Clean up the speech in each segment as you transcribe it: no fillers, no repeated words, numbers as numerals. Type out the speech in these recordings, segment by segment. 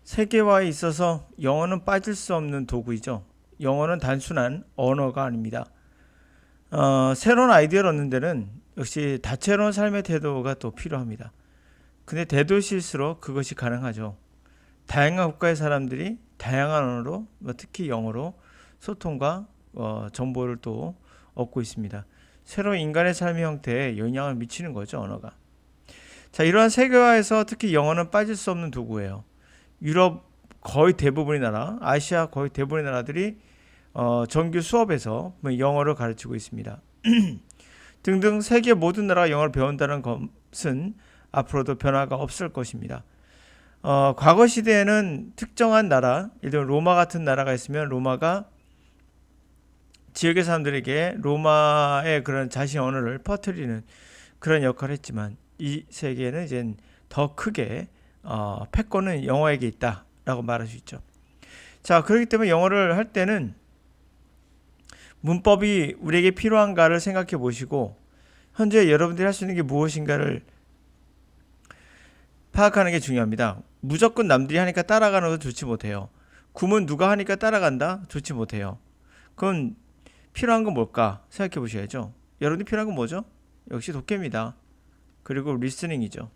세계화에 있어서 영어는 빠질 수 없는 도구이죠. 영어는 단순한 언어가 아닙니다. 새로운 아이디어를 얻는 데는 역시 다채로운 삶의 태도가 또 필요합니다. 근데 대도시일수록 그것이 가능하죠. 다양한 국가의 사람들이 다양한 언어로, 특히 영어로 소통과 정보를 또 얻고 있습니다. 새로운 인간의 삶의 형태에 영향을 미치는 거죠, 언어가. 자, 이러한 세계화에서 특히 영어는 빠질 수 없는 도구예요. 유럽 거의 대부분의 나라, 아시아 거의 대부분의 나라들이 정규 수업에서 영어를 가르치고 있습니다. 등등 세계 모든 나라가 영어를 배운다는 것은 앞으로도 변화가 없을 것입니다. 과거 시대에는 특정한 나라, 예를 들어 로마 같은 나라가 있으면 로마가 지역의 사람들에게 로마의 그런 자신 언어를 퍼뜨리는 그런 역할을 했지만 이 세계에는 이제 더 크게 패권은 영어에게 있다라고 말할 수 있죠. 자, 그렇기 때문에 영어를 할 때는 문법이 우리에게 필요한가를 생각해 보시고 현재 여러분들이 할 수 있는 게 무엇인가를 파악하는 게 중요합니다. 무조건 남들이 하니까 따라가는 것도 좋지 못해요. 구문 누가 하니까 따라간다? 좋지 못해요. 그럼 필요한 건 뭘까? 생각해 보셔야죠. 여러분이 필요한 건 뭐죠? 역시 독해입니다. 그리고 리스닝이죠.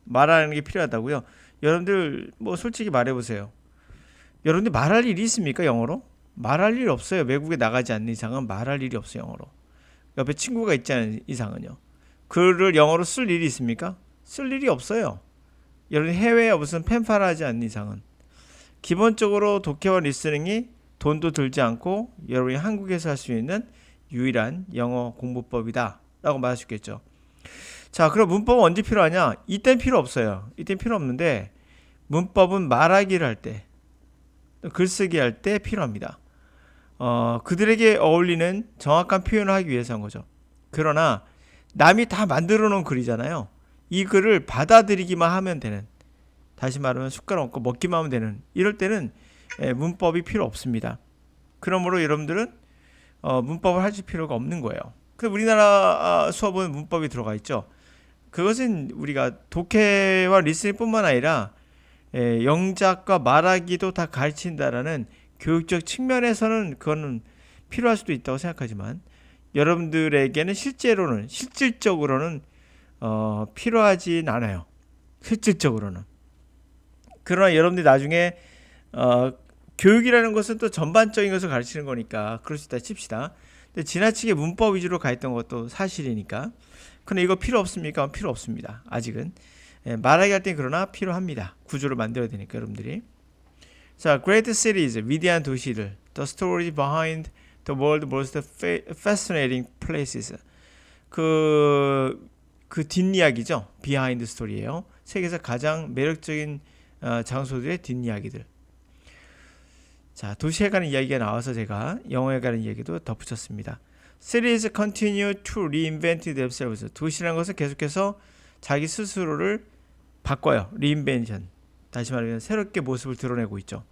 말하는 게 필요하다고요? 여러분들 뭐 솔직히 말해보세요. 여러분들 말할 일이 있습니까? 영어로? 말할 일이 없어요. 외국에 나가지 않는 이상은 말할 일이 없어요. 영어로. 옆에 친구가 있지 않은 이상은요. 글을 영어로 쓸 일이 있습니까? 쓸 일이 없어요. 여러분 해외에 무슨 펜팔하지 않는 이상은. 기본적으로 독해와 리스닝이 돈도 들지 않고 여러분이 한국에서 할 수 있는 유일한 영어 공부법이다 라고 말할 수 있겠죠. 자, 그럼 문법은 언제 필요하냐? 이땐 필요 없어요. 이땐 필요 없는데 문법은 말하기를 할 때, 글쓰기 할 때 필요합니다. 그들에게 어울리는 정확한 표현을 하기 위해서 한 거죠. 그러나 남이 다 만들어 놓은 글이잖아요. 이 글을 받아들이기만 하면 되는, 다시 말하면 숟가락 얹고 먹기만 하면 되는, 이럴 때는 문법이 필요 없습니다. 그러므로 여러분들은 문법을 하실 필요가 없는 거예요. 근데 우리나라 수업은 문법이 들어가 있죠. 그것은 우리가 독해와 리스닝뿐만 아니라 영작과 말하기도 다 가르친다라는 교육적 측면에서는 그거는 필요할 수도 있다고 생각하지만 여러분들에게는 실질적으로는 필요하진 않아요. 실질적으로는. 그러나 여러분들이 나중에 교육이라는 것은 또 전반적인 것을 가르치는 거니까 그럴 수 있다 칩시다. 근데 지나치게 문법 위주로 가 있던 것도 사실이니까. 근데 이거 필요 없습니까? 필요 없습니다. 아직은. 말하기 할 땐 그러나 필요합니다. 구조를 만들어야 되니까 여러분들이. 자, Great Cities, 위대한 도시들. The story behind the world's most fascinating places. 그 뒷이야기죠. Behind story예요. 세계에서 가장 매력적인 장소들의 뒷이야기들. 자, 도시에 가는 이야기가 나와서 제가 영어에 가는 이야기도 덧붙였습니다. Cities continue to reinvent themselves. 도시라는 것은 계속해서 자기 스스로를 바꿔요. reinvention. 다시 말하면 새롭게 모습을 드러내고 있죠.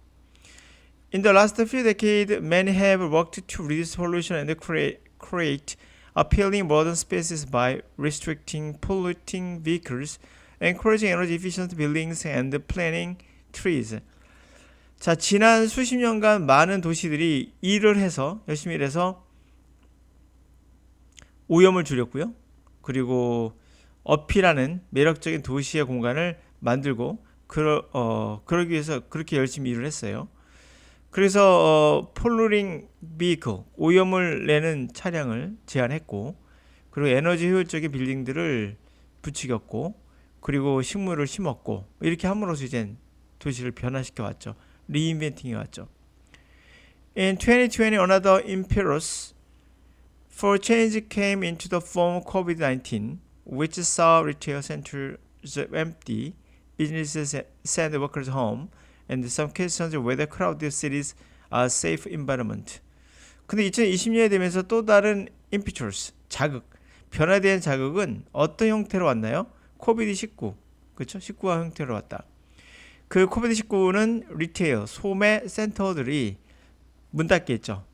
In the last few decades, many have worked to reduce pollution and create appealing modern spaces by restricting polluting vehicles, encouraging energy efficient buildings, and planting trees. 자, 지난 수십 년간 많은 도시들이 열심히 일해서 오염을 줄였고요. 그리고 어필하는 매력적인 도시의 공간을 만들고 그러기 위해서 그렇게 열심히 일을 했어요. 그래서 polluting vehicle, 오염을 내는 차량을 제한했고 그리고 에너지 효율적인 빌딩들을 부추겼고 그리고 식물을 심었고 이렇게 함으로써 이제 도시를 변화시켜 왔죠. 리인벤팅해 왔죠. In 2020, another impetus for change came into the form of COVID-19, which saw retail centers empty, businesses send workers home, and some questions whether crowded cities are safe environment. 근데 2020년이 되면서 또 다른 impetus, 변화된 자극은 어떤 형태로 왔나요? 코비드-19, 그렇죠? 19가 형태로 왔다. 그 코비드-19는 리테일, 소매 센터들이 문 닫겠죠.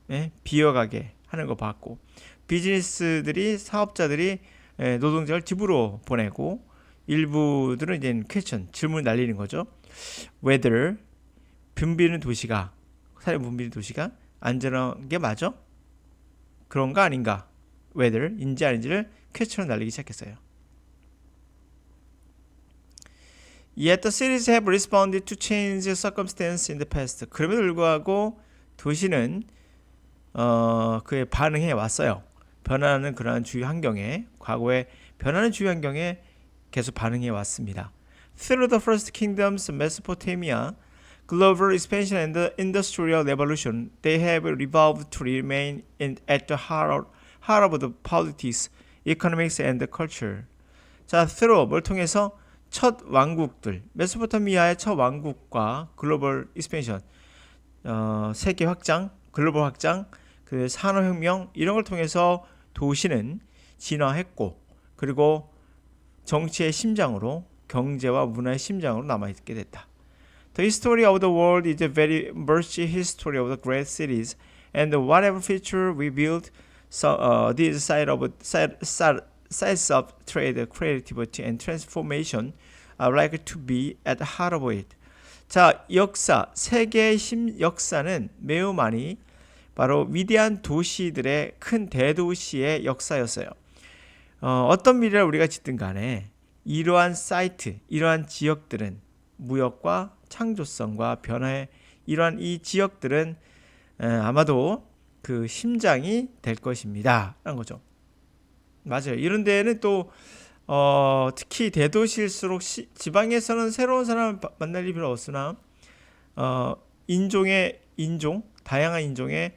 비어가게 하는 거 봤고 비즈니스들이 사업자들이 노동자를 집으로 보내고 일부들은 이제 질문 날리는 거죠. whether 붐비는 도시가 사람 붐비는 도시가 안전한 게 맞아? 그런가 아닌가? whether 인지 아닌지를 퀘스천으로 날리기 시작했어요. Yet the cities have responded to changed circumstances in the past. 그럼에도 불구하고 도시는 그에 반응해 왔어요. 변하는 그러한 주위 환경에 과거에 변하는 주위 환경에 계속 반응해 왔습니다. Through the first kingdoms, Mesopotamia, global expansion and the industrial revolution, they have evolved to remain at the heart of the politics, economics and the culture. 자, through 뭘 통해서 첫 왕국들, 메소포타미아의 첫 왕국과 글로벌 익스펜션, 세계 확장, 글로벌 확장, 그 산업혁명 이런 걸 통해서 도시는 진화했고 그리고 정치의 심장으로 경제와 문화의 심장으로 남아있게 됐다. The history of the world is a very much history of the great cities and whatever future we build, these sides of trade, creativity and transformation are likely to be at the heart of it. 자, 역사, 세계의 역사는 매우 많이 바로 위대한 도시들의 큰 대도시의 역사였어요. 어떤 미래를 우리가 짓든 간에 이러한 사이트, 이러한 지역들은 무역과 창조성과 변화의 이러한 이 지역들은 아마도 그 심장이 될 것입니다. 라는 거죠. 맞아요. 이런 데에는 또 특히 대도시일수록 지방에서는 새로운 사람을 만날 일이 별로 없으나 다양한 인종의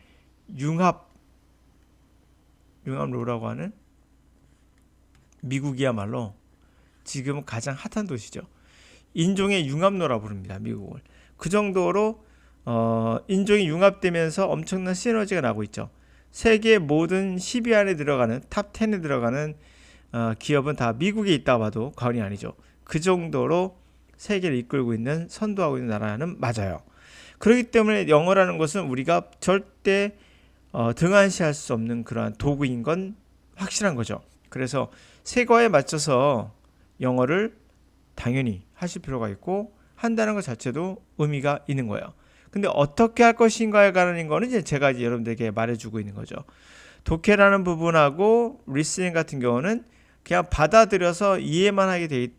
융합로라고 하는 미국이야말로 지금 가장 핫한 도시죠. 인종의 융합로라 부릅니다. 미국을. 그 정도로 인종이 융합되면서 엄청난 시너지가 나고 있죠. 세계 모든 10위 안에 들어가는 탑 10에 들어가는 기업은 다 미국에 있다 봐도 과언이 아니죠. 그 정도로 세계를 이끌고 있는 선도하고 있는 나라는 맞아요. 그렇기 때문에 영어라는 것은 우리가 절대 등한시할 수 없는 그러한 도구인 건 확실한 거죠. 그래서 세과에 맞춰서 영어를 당연히 하실 필요가 있고 한다는 것 자체도 의미가 있는 거예요. 근데 어떻게 할 것인가에 관한 거는 이제 제가 이제 여러분들에게 말해주고 있는 거죠. 독해라는 부분하고 리스닝 같은 경우는 그냥 받아들여서 이해만 하게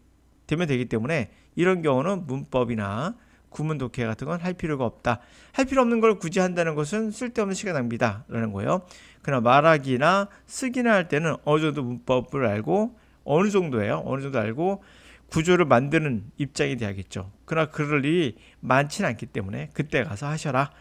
되면 되기 때문에 이런 경우는 문법이나 구문 독해 같은 건 할 필요가 없다. 할 필요 없는 걸 굳이 한다는 것은 쓸데없는 시간 낭비다라는 거예요. 그러나 말하기나 쓰기나 할 때는 어느 정도 문법을 알고 어느 정도 알고 구조를 만드는 입장이 돼야겠죠. 그러나 그럴 일이 많지는 않기 때문에 그때 가서 하셔라.